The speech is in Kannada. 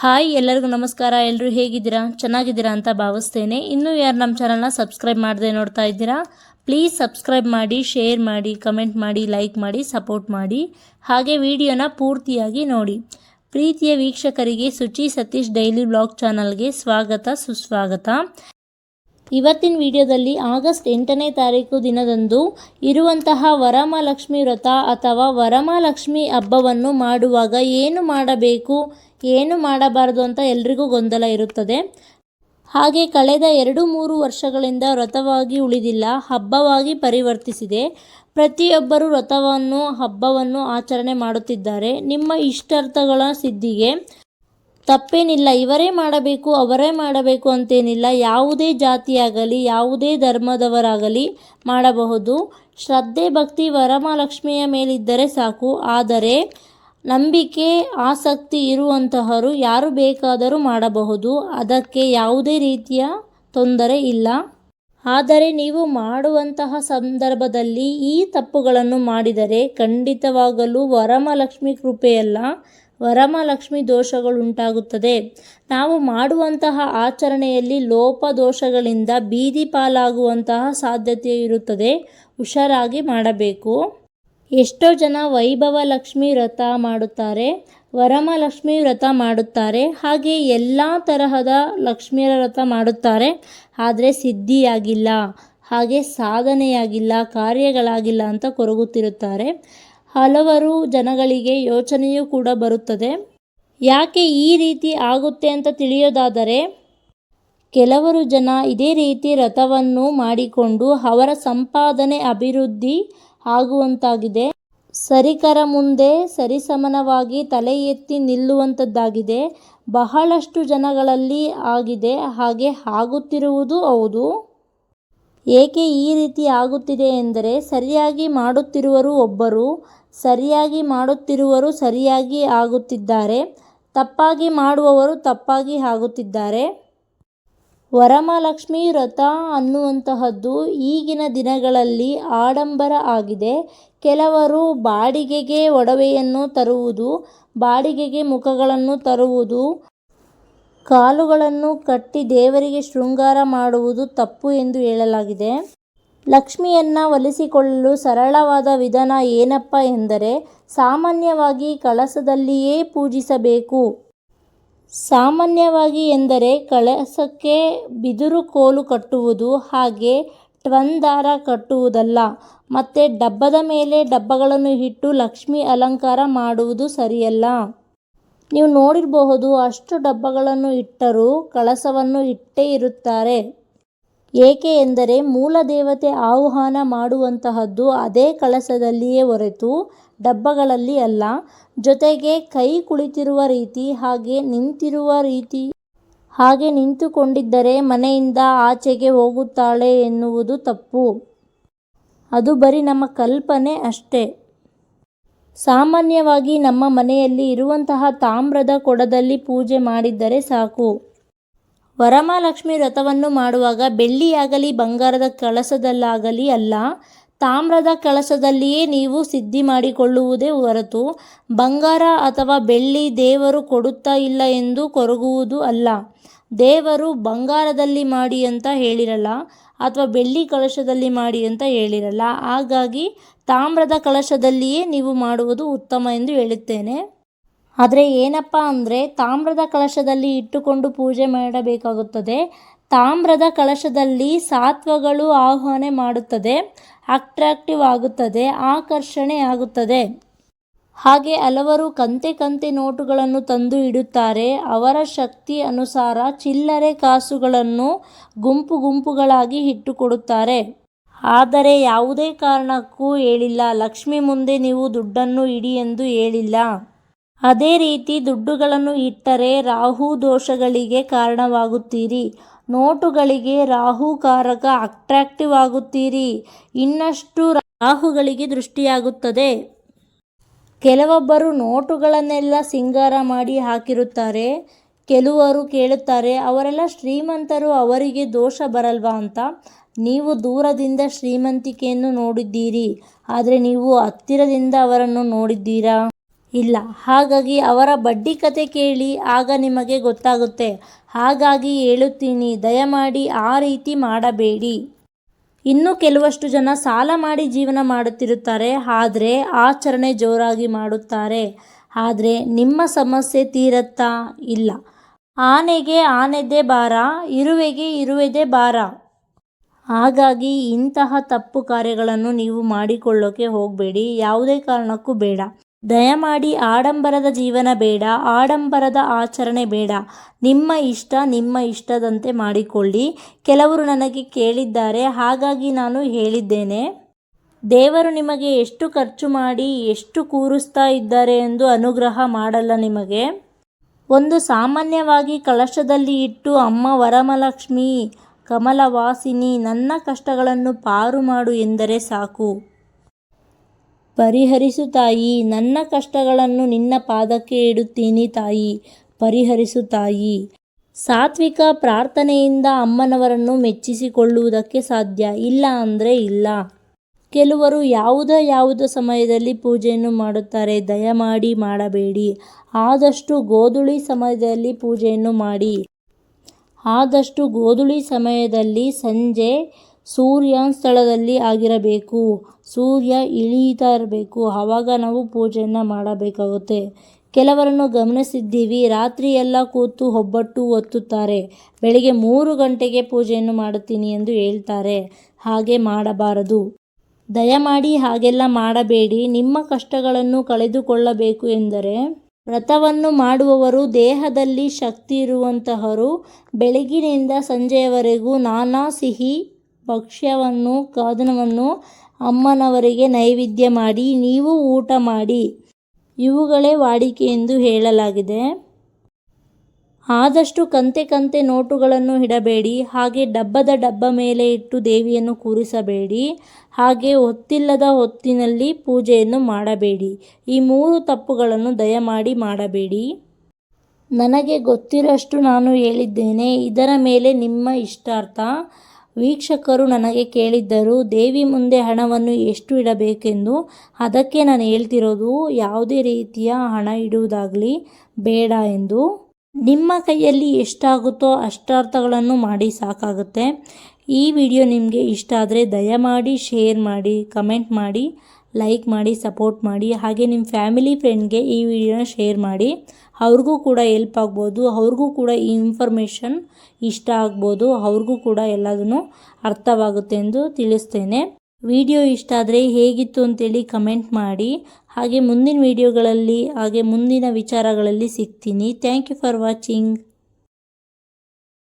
ಹಾಯ್ ಎಲ್ಲರಿಗೂ ನಮಸ್ಕಾರ. ಎಲ್ಲರೂ ಹೇಗಿದ್ದೀರಾ? ಚೆನ್ನಾಗಿದ್ದೀರಾ ಅಂತ ಭಾವಿಸ್ತೇನೆ. ಇನ್ನೂ ಯಾರು ನಮ್ಮ ಚಾನಲ್ನ ಸಬ್ಸ್ಕ್ರೈಬ್ ಮಾಡದೆ ನೋಡ್ತಾ ಇದ್ದೀರಾ, ಪ್ಲೀಸ್ ಸಬ್ಸ್ಕ್ರೈಬ್ ಮಾಡಿ, ಶೇರ್ ಮಾಡಿ, ಕಮೆಂಟ್ ಮಾಡಿ, ಲೈಕ್ ಮಾಡಿ, ಸಪೋರ್ಟ್ ಮಾಡಿ. ಹಾಗೆ ವಿಡಿಯೋನ ಪೂರ್ತಿಯಾಗಿ ನೋಡಿ. ಪ್ರೀತಿಯ ವೀಕ್ಷಕರಿಗೆ ಸುಚಿ ಸತೀಶ್ ಡೈಲಿ ಬ್ಲಾಗ್ ಚಾನಲ್ಗೆ ಸ್ವಾಗತ ಸುಸ್ವಾಗತ. ಇವತ್ತಿನ ವಿಡಿಯೋದಲ್ಲಿ ಆಗಸ್ಟ್ 8ನೇ ತಾರೀಕು ದಿನದಂದು ಇರುವಂತಹ ವರಮಹಾಲಕ್ಷ್ಮಿ ವ್ರತ ಅಥವಾ ವರಮಹಾಲಕ್ಷ್ಮಿ ಹಬ್ಬವನ್ನು ಮಾಡುವಾಗ ಏನು ಮಾಡಬೇಕು, ಏನು ಮಾಡಬಾರದು ಅಂತ ಎಲ್ರಿಗೂ ಗೊಂದಲ ಇರುತ್ತದೆ. ಹಾಗೆ ಕಳೆದ 2-3 ವರ್ಷಗಳಿಂದ ವ್ರತವಾಗಿ ಉಳಿದಿಲ್ಲ, ಹಬ್ಬವಾಗಿ ಪರಿವರ್ತಿಸಿದೆ. ಪ್ರತಿಯೊಬ್ಬರು ವ್ರತವನ್ನು ಹಬ್ಬವನ್ನು ಆಚರಣೆ ಮಾಡುತ್ತಿದ್ದಾರೆ. ನಿಮ್ಮ ಇಷ್ಟಾರ್ಥಗಳ ಸಿದ್ಧಿಗೆ ತಪ್ಪೇನಿಲ್ಲ. ಇವರೇ ಮಾಡಬೇಕು ಅವರೇ ಮಾಡಬೇಕು ಅಂತೇನಿಲ್ಲ. ಯಾವುದೇ ಜಾತಿಯಾಗಲಿ ಯಾವುದೇ ಧರ್ಮದವರಾಗಲಿ ಮಾಡಬಹುದು. ಶ್ರದ್ಧೆ ಭಕ್ತಿ ವರಮಹಾಲಕ್ಷ್ಮಿಯ ಮೇಲಿದ್ದರೆ ಸಾಕು. ಆದರೆ ನಂಬಿಕೆ ಆಸಕ್ತಿ ಇರುವಂತಹವರು ಯಾರು ಬೇಕಾದರೂ ಮಾಡಬಹುದು. ಅದಕ್ಕೆ ಯಾವುದೇ ರೀತಿಯ ತೊಂದರೆ ಇಲ್ಲ. ಆದರೆ ನೀವು ಮಾಡುವಂತಹ ಸಂದರ್ಭದಲ್ಲಿ ಈ ತಪ್ಪುಗಳನ್ನು ಮಾಡಿದರೆ ಖಂಡಿತವಾಗಲೂ ವರಮಹಾಲಕ್ಷ್ಮಿ ಕೃಪೆಯಲ್ಲ, ವರಮಹಾಲಕ್ಷ್ಮಿ ದೋಷಗಳುಂಟಾಗುತ್ತದೆ. ನಾವು ಮಾಡುವಂತಹ ಆಚರಣೆಯಲ್ಲಿ ಲೋಪದೋಷಗಳಿಂದ ಬೀದಿ ಪಾಲಾಗುವಂತಹ ಸಾಧ್ಯತೆ ಇರುತ್ತದೆ. ಹುಷಾರಾಗಿ ಮಾಡಬೇಕು. ಎಷ್ಟೋ ಜನ ವೈಭವ ಲಕ್ಷ್ಮಿ ವ್ರತ ಮಾಡುತ್ತಾರೆ, ವರಮಹಾಲಕ್ಷ್ಮಿ ವ್ರತ ಮಾಡುತ್ತಾರೆ, ಹಾಗೆ ಎಲ್ಲ ತರಹದ ಲಕ್ಷ್ಮಿಯರ ವ್ರತ ಮಾಡುತ್ತಾರೆ. ಆದರೆ ಸಿದ್ಧಿಯಾಗಿಲ್ಲ, ಹಾಗೆ ಸಾಧನೆಯಾಗಿಲ್ಲ, ಕಾರ್ಯಗಳಾಗಿಲ್ಲ ಅಂತ ಕೊರಗುತ್ತಿರುತ್ತಾರೆ. ಹಲವರು ಜನಗಳಿಗೆ ಯೋಚನೆಯೂ ಕೂಡ ಬರುತ್ತದೆ, ಯಾಕೆ ಈ ರೀತಿ ಆಗುತ್ತೆ ಅಂತ ತಿಳಿಯೋದಾದರೆ, ಕೆಲವರು ಜನ ಇದೇ ರೀತಿ ವ್ರತವನ್ನು ಮಾಡಿಕೊಂಡು ಅವರ ಸಂಪಾದನೆ ಅಭಿವೃದ್ಧಿ ಆಗುವಂತಾಗಿದೆ. ಸರಿಕರ ಮುಂದೆ ಸರಿಸಮನವಾಗಿ ತಲೆ ಎತ್ತಿ ನಿಲ್ಲುವಂಥದ್ದಾಗಿದೆ. ಬಹಳಷ್ಟು ಜನಗಳಲ್ಲಿ ಆಗಿದೆ, ಹಾಗೆ ಆಗುತ್ತಿರುವುದು ಹೌದು. ಏಕೆ ಈ ರೀತಿ ಆಗುತ್ತಿದೆ ಎಂದರೆ, ಸರಿಯಾಗಿ ಮಾಡುತ್ತಿರುವರು ಒಬ್ಬರು, ಸರಿಯಾಗಿ ಮಾಡುತ್ತಿರುವರು ಸರಿಯಾಗಿ ಆಗುತ್ತಿದ್ದಾರೆ, ತಪ್ಪಾಗಿ ಮಾಡುವವರು ತಪ್ಪಾಗಿ ಆಗುತ್ತಿದ್ದಾರೆ. ವರಮಹಾಲಕ್ಷ್ಮಿ ವ್ರತ ಅನ್ನುವಂತಹದ್ದು ಈಗಿನ ದಿನಗಳಲ್ಲಿ ಆಡಂಬರ ಆಗಿದೆ. ಕೆಲವರು ಬಾಡಿಗೆಗೆ ಒಡವೆಯನ್ನು ತರುವುದು, ಬಾಡಿಗೆಗೆ ಮುಖಗಳನ್ನು ತರುವುದು, ಕಾಲುಗಳನ್ನು ಕಟ್ಟಿ ದೇವರಿಗೆ ಶೃಂಗಾರ ಮಾಡುವುದು ತಪ್ಪು ಎಂದು ಹೇಳಲಾಗಿದೆ. ಲಕ್ಷ್ಮಿಯನ್ನು ಒಲಿಸಿಕೊಳ್ಳಲು ಸರಳವಾದ ವಿಧಾನ ಏನಪ್ಪ ಎಂದರೆ, ಸಾಮಾನ್ಯವಾಗಿ ಕಳಸದಲ್ಲಿಯೇ ಪೂಜಿಸಬೇಕು. ಸಾಮಾನ್ಯವಾಗಿ ಎಂದರೆ ಕಳಸಕ್ಕೆ ಬಿದಿರು ಕೋಲು ಕಟ್ಟುವುದು, ಹಾಗೆ ಟ್ವನ್ ದಾರ ಕಟ್ಟುವುದಲ್ಲ. ಮತ್ತು ಡಬ್ಬದ ಮೇಲೆ ಡಬ್ಬಗಳನ್ನು ಇಟ್ಟು ಲಕ್ಷ್ಮಿ ಅಲಂಕಾರ ಮಾಡುವುದು ಸರಿಯಲ್ಲ. ನೀವು ನೋಡಿರಬಹುದು, ಅಷ್ಟು ಡಬ್ಬಗಳನ್ನು ಇಟ್ಟರೂ ಕಳಸವನ್ನು ಇಟ್ಟೇ ಇರುತ್ತಾರೆ. ಏಕೆ ಎಂದರೆ ಮೂಲ ದೇವತೆ ಆಹ್ವಾನ ಮಾಡುವಂತಹದ್ದು ಅದೇ ಕಳಸದಲ್ಲಿಯೇ ಹೊರತು ಡಬ್ಬಗಳಲ್ಲಿ ಅಲ್ಲ. ಜೊತೆಗೆ ಕೈ ಕುಳಿತಿರುವ ರೀತಿ, ಹಾಗೆ ನಿಂತಿರುವ ರೀತಿ, ಹಾಗೆ ನಿಂತುಕೊಂಡಿದ್ದರೆ ಮನೆಯಿಂದ ಆಚೆಗೆ ಹೋಗುತ್ತಾಳೆ ಎನ್ನುವುದು ತಪ್ಪು. ಅದು ಬರೀ ನಮ್ಮ ಕಲ್ಪನೆ ಅಷ್ಟೇ. ಸಾಮಾನ್ಯವಾಗಿ ನಮ್ಮ ಮನೆಯಲ್ಲಿ ಇರುವಂತಹ ತಾಮ್ರದ ಕೊಡದಲ್ಲಿ ಪೂಜೆ ಮಾಡಿದ್ದರೆ ಸಾಕು. ವರಮಹಾಲಕ್ಷ್ಮಿ ವ್ರತವನ್ನು ಮಾಡುವಾಗ ಬೆಳ್ಳಿಯಾಗಲಿ ಬಂಗಾರದ ಕಳಸದಲ್ಲಾಗಲಿ ಅಲ್ಲ, ತಾಮ್ರದ ಕಳಸದಲ್ಲಿಯೇ ನೀವು ಸಿದ್ಧಿ ಮಾಡಿಕೊಳ್ಳುವುದೇ ಹೊರತು ಬಂಗಾರ ಅಥವಾ ಬೆಳ್ಳಿ ದೇವರು ಕೊಡುತ್ತಾ ಇಲ್ಲ ಎಂದು ಕೊರಗುವುದು ಅಲ್ಲ. ದೇವರು ಬಂಗಾರದಲ್ಲಿ ಮಾಡಿ ಅಂತ ಹೇಳಿರಲ್ಲ, ಅಥವಾ ಬೆಳ್ಳಿ ಕಳಶದಲ್ಲಿ ಮಾಡಿ ಅಂತ ಹೇಳಿರಲ್ಲ. ಹಾಗಾಗಿ ತಾಮ್ರದ ಕಳಶದಲ್ಲಿಯೇ ನೀವು ಮಾಡುವುದು ಉತ್ತಮ ಎಂದು ಹೇಳುತ್ತೇನೆ. ಆದರೆ ಏನಪ್ಪ ಅಂದರೆ, ತಾಮ್ರದ ಕಳಶದಲ್ಲಿ ಇಟ್ಟುಕೊಂಡು ಪೂಜೆ ಮಾಡಬೇಕಾಗುತ್ತದೆ. ತಾಮ್ರದ ಕಳಶದಲ್ಲಿ ಸಾತ್ವಗಳು ಆಹ್ವಾನ ಮಾಡುತ್ತದೆ, ಅಟ್ರಾಕ್ಟಿವ್ ಆಗುತ್ತದೆ, ಆಕರ್ಷಣೆ ಆಗುತ್ತದೆ. ಹಾಗೆ ಹಲವರು ಕಂತೆ ನೋಟುಗಳನ್ನು ತಂದು ಇಡುತ್ತಾರೆ. ಅವರ ಶಕ್ತಿ ಅನುಸಾರ ಚಿಲ್ಲರೆ ಕಾಸುಗಳನ್ನು ಗುಂಪುಗಳಾಗಿ ಇಟ್ಟುಕೊಡುತ್ತಾರೆ. ಆದರೆ ಯಾವುದೇ ಕಾರಣಕ್ಕೂ ಹೇಳಿಲ್ಲ, ಲಕ್ಷ್ಮಿ ಮುಂದೆ ನೀವು ದುಡ್ಡನ್ನು ಇಡಿ ಎಂದು ಹೇಳಿಲ್ಲ. ಅದೇ ರೀತಿ ದುಡ್ಡುಗಳನ್ನು ಇಟ್ಟರೆ ರಾಹು ದೋಷಗಳಿಗೆ ಕಾರಣವಾಗುತ್ತೀರಿ. ನೋಟುಗಳಿಗೆ ರಾಹುಕಾರಕ, ಅಟ್ರಾಕ್ಟಿವ್ ಆಗುತ್ತೀರಿ. ಇನ್ನಷ್ಟು ರಾಹುಗಳಿಗೆ ದೃಷ್ಟಿಯಾಗುತ್ತದೆ. ಕೆಲವೊಬ್ಬರು ನೋಟುಗಳನ್ನೆಲ್ಲ ಸಿಂಗಾರ ಮಾಡಿ ಹಾಕಿರುತ್ತಾರೆ. ಕೆಲವರು ಕೇಳುತ್ತಾರೆ, ಅವರೆಲ್ಲ ಶ್ರೀಮಂತರು, ಅವರಿಗೆ ದೋಷ ಬರಲ್ವಾ ಅಂತ. ನೀವು ದೂರದಿಂದ ಶ್ರೀಮಂತಿಕೆಯನ್ನು ನೋಡಿದ್ದೀರಿ, ಆದರೆ ನೀವು ಹತ್ತಿರದಿಂದ ಅವರನ್ನು ನೋಡಿದ್ದೀರಾ? ಇಲ್ಲ. ಹಾಗಾಗಿ ಅವರ ಬಡ್ಡಿ ಕತೆ ಕೇಳಿ ಆಗ ನಿಮಗೆ ಗೊತ್ತಾಗುತ್ತೆ. ಹಾಗಾಗಿ ಹೇಳುತ್ತೀನಿ, ದಯಮಾಡಿ ಆ ರೀತಿ ಮಾಡಬೇಡಿ. ಇನ್ನು ಕೆಲವಷ್ಟು ಜನ ಸಾಲ ಮಾಡಿ ಜೀವನ ಮಾಡುತ್ತಿರುತ್ತಾರೆ. ಆದರೆ ಆಚರಣೆ ಜೋರಾಗಿ ಮಾಡುತ್ತಾರೆ. ಆದರೆ ನಿಮ್ಮ ಸಮಸ್ಯೆ ತೀರತ್ತಾ? ಇಲ್ಲ. ಆನೆಗೆ ಆನೆದೇ ಭಾರ, ಇರುವೆಗೆ ಇರುವೆದೇ ಭಾರ. ಹಾಗಾಗಿ ಇಂತಹ ತಪ್ಪು ಕಾರ್ಯಗಳನ್ನು ನೀವು ಮಾಡಿಕೊಳ್ಳೋಕೆ ಹೋಗಬೇಡಿ. ಯಾವುದೇ ಕಾರಣಕ್ಕೂ ಬೇಡ. ದಯಮಾಡಿ ಆಡಂಬರದ ಜೀವನ ಬೇಡ, ಆಡಂಬರದ ಆಚರಣೆ ಬೇಡ. ನಿಮ್ಮ ಇಷ್ಟ ನಿಮ್ಮ ಇಷ್ಟದಂತೆ ಮಾಡಿಕೊಳ್ಳಿ. ಕೆಲವರು ನನಗೆ ಕೇಳಿದ್ದಾರೆ, ಹಾಗಾಗಿ ನಾನು ಹೇಳಿದ್ದೇನೆ. ದೇವರು ನಿಮಗೆ ಎಷ್ಟು ಖರ್ಚು ಮಾಡಿ ಎಷ್ಟು ಕೂರಿಸ್ತಾ ಇದ್ದಾರೆ ಎಂದು ಅನುಗ್ರಹ ಮಾಡಲ್ಲ ನಿಮಗೆ. ಒಂದು ಸಾಮಾನ್ಯವಾಗಿ ಕಲಶದಲ್ಲಿ ಇಟ್ಟು, ಅಮ್ಮ ವರಮಹಾಲಕ್ಷ್ಮಿ ಕಮಲವಾಸಿನಿ, ನನ್ನ ಕಷ್ಟಗಳನ್ನು ಪಾರು ಮಾಡು ಎಂದರೆ ಸಾಕು. ಪರಿಹರಿಸು ತಾಯಿ, ನನ್ನ ಕಷ್ಟಗಳನ್ನು ನಿನ್ನ ಪಾದಕ್ಕೆ ಇಡುತ್ತೀನಿ ತಾಯಿ, ಪರಿಹರಿಸು ತಾಯಿ. ಸಾತ್ವಿಕ ಪ್ರಾರ್ಥನೆಯಿಂದ ಅಮ್ಮನವರನ್ನು ಮೆಚ್ಚಿಸಿಕೊಳ್ಳುವುದಕ್ಕೆ ಸಾಧ್ಯ. ಇಲ್ಲ ಅಂದರೆ ಇಲ್ಲ. ಕೆಲವರು ಯಾವುದೋ ಸಮಯದಲ್ಲಿ ಪೂಜೆಯನ್ನು ಮಾಡುತ್ತಾರೆ. ದಯಮಾಡಿ ಮಾಡಬೇಡಿ. ಆದಷ್ಟು ಗೋಧೂಳಿ ಸಮಯದಲ್ಲಿ ಪೂಜೆಯನ್ನು ಮಾಡಿ. ಆದಷ್ಟು ಗೋಧೂಳಿ ಸಮಯದಲ್ಲಿ ಸಂಜೆ ಸೂರ್ಯಾಸ್ತಳದಲ್ಲಿ ಆಗಿರಬೇಕು. ಸೂರ್ಯ ಇಳೀತಾ ಇರಬೇಕು. ಆವಾಗ ನಾವು ಪೂಜೆಯನ್ನು ಮಾಡಬೇಕಾಗುತ್ತೆ. ಕೆಲವರನ್ನು ಗಮನಿಸಿದ್ದೀವಿ, ರಾತ್ರಿಯೆಲ್ಲ ಕೂತು ಒಬ್ಬಟ್ಟು ಒತ್ತುತ್ತಾರೆ. ಬೆಳಿಗ್ಗೆ 3 ಗಂಟೆಗೆ ಪೂಜೆಯನ್ನು ಮಾಡುತ್ತೀನಿ ಎಂದು ಹೇಳ್ತಾರೆ. ಹಾಗೆ ಮಾಡಬಾರದು. ದಯಮಾಡಿ ಹಾಗೆಲ್ಲ ಮಾಡಬೇಡಿ. ನಿಮ್ಮ ಕಷ್ಟಗಳನ್ನು ಕಳೆದುಕೊಳ್ಳಬೇಕು ಎಂದರೆ ವ್ರತವನ್ನು ಮಾಡುವವರು, ದೇಹದಲ್ಲಿ ಶಕ್ತಿ ಇರುವಂತಹವರು ಬೆಳಗಿನಿಂದ ಸಂಜೆಯವರೆಗೂ ನಾನಾ ಸಿಹಿ ಭಕ್ಷ್ಯವನ್ನು ಕದನವನ್ನು ಅಮ್ಮನವರಿಗೆ ನೈವೇದ್ಯ ಮಾಡಿ ನೀವು ಊಟ ಮಾಡಿ. ಇವುಗಳೇ ವಾಡಿಕೆ ಎಂದು ಹೇಳಲಾಗಿದೆ. ಆದಷ್ಟು ಕಂತೆ ನೋಟುಗಳನ್ನು ಇಡಬೇಡಿ. ಹಾಗೆ ಡಬ್ಬ ಮೇಲೆ ಇಟ್ಟು ದೇವಿಯನ್ನು ಕೂರಿಸಬೇಡಿ. ಹಾಗೆ ಹೊತ್ತಿಲ್ಲದ ಹೊತ್ತಿನಲ್ಲಿ ಪೂಜೆಯನ್ನು ಮಾಡಬೇಡಿ. ಈ 3 ತಪ್ಪುಗಳನ್ನು ದಯಮಾಡಿ ಮಾಡಬೇಡಿ. ನನಗೆ ಗೊತ್ತಿರೋಷ್ಟು ನಾನು ಹೇಳಿದ್ದೇನೆ. ಇದರ ಮೇಲೆ ನಿಮ್ಮ ಇಷ್ಟಾರ್ಥ. ವೀಕ್ಷಕರು ನನಗೆ ಕೇಳಿದ್ದರು, ದೇವಿ ಮುಂದೆ ಹಣವನ್ನು ಎಷ್ಟು ಇಡಬೇಕೆಂದು. ಅದಕ್ಕೆ ನಾನು ಹೇಳ್ತಿರೋದು, ಯಾವುದೇ ರೀತಿಯ ಹಣ ಇಡುವುದಾಗಲಿ ಬೇಡ ಎಂದು. ನಿಮ್ಮ ಕೈಯಲ್ಲಿ ಎಷ್ಟಾಗುತ್ತೋ ಅಷ್ಟಾರ್ಥಗಳನ್ನು ಮಾಡಿ ಸಾಕಾಗುತ್ತೆ. ಈ ವಿಡಿಯೋ ನಿಮಗೆ ಇಷ್ಟ ಆದರೆ ದಯಮಾಡಿ ಶೇರ್ ಮಾಡಿ, ಕಮೆಂಟ್ ಮಾಡಿ, ಲೈಕ್ ಮಾಡಿ, ಸಪೋರ್ಟ್ ಮಾಡಿ. ಹಾಗೆ ನಿಮ್ಮ ಫ್ಯಾಮಿಲಿ ಫ್ರೆಂಡ್ಗೆ ಈ ವಿಡಿಯೋನ ಶೇರ್ ಮಾಡಿ. ಅವ್ರಿಗೂ ಕೂಡ ಹೆಲ್ಪ್ ಆಗ್ಬೋದು. ಅವ್ರಿಗೂ ಕೂಡ ಈ ಇನ್ಫಾರ್ಮೇಷನ್ ಇಷ್ಟ ಆಗ್ಬೋದು. ಅವ್ರಿಗೂ ಕೂಡ ಎಲ್ಲದನ್ನು ಅರ್ಥವಾಗುತ್ತೆ ಎಂದು ತಿಳಿಸ್ತೇನೆ. ವಿಡಿಯೋ ಇಷ್ಟ ಆದರೆ ಹೇಗಿತ್ತು ಅಂತೇಳಿ ಕಮೆಂಟ್ ಮಾಡಿ. ಹಾಗೆ ಮುಂದಿನ ವಿಡಿಯೋಗಳಲ್ಲಿ ಹಾಗೆ ಮುಂದಿನ ವಿಚಾರಗಳಲ್ಲಿ ಸಿಗ್ತೀನಿ. Thank you for watching.